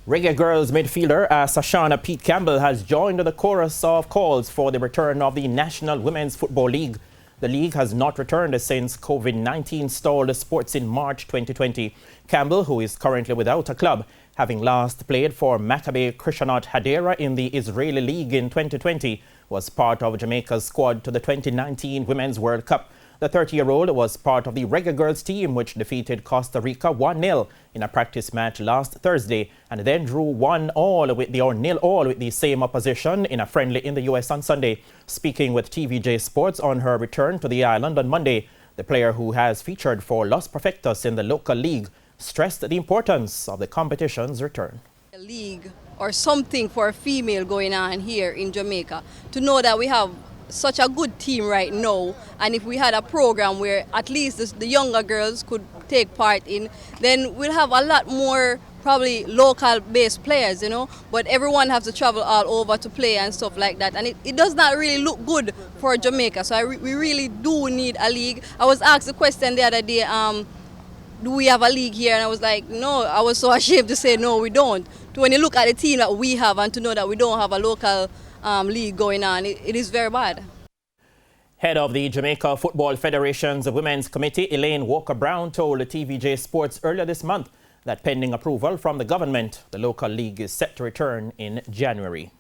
Reggae Girlz midfielder Sashana Pete Campbell has joined the chorus of calls for the return of the National Women's Football League. The league has not returned since COVID-19 stalled sports in March 2020. Campbell, who is currently without a club, having last played for Maccabi Krishanot Hadera in the Israeli League in 2020, was part of Jamaica's squad to the 2019 Women's World Cup. The 30-year-old was part of the Reggae Girlz team, which defeated Costa Rica 1-0 in a practice match last Thursday, and then drew 1-0 with the 0-0 with the same opposition in a friendly in the US on Sunday. Speaking with TVJ Sports on her return to the island on Monday, the player, who has featured for Los Perfectos in the local league, stressed the importance of the competition's return. A league or something for a female going on here in Jamaica, to know that we have such a good team right now, and if we had a program where at least the younger girls could take part in, then we'll have a lot more probably local based players, but everyone has to travel all over to play and stuff like that, and it does not really look good for Jamaica. So we really do need a league. I was asked a question the other day, do we have a league here? And I was like, no. I was so ashamed to say no, we don't. When you look at the team that we have and to know that we don't have a local league going on, it is very bad. Head of the Jamaica Football Federation's Women's Committee, Elaine Walker-Brown, told TVJ Sports earlier this month that pending approval from the government, the local league is set to return in January.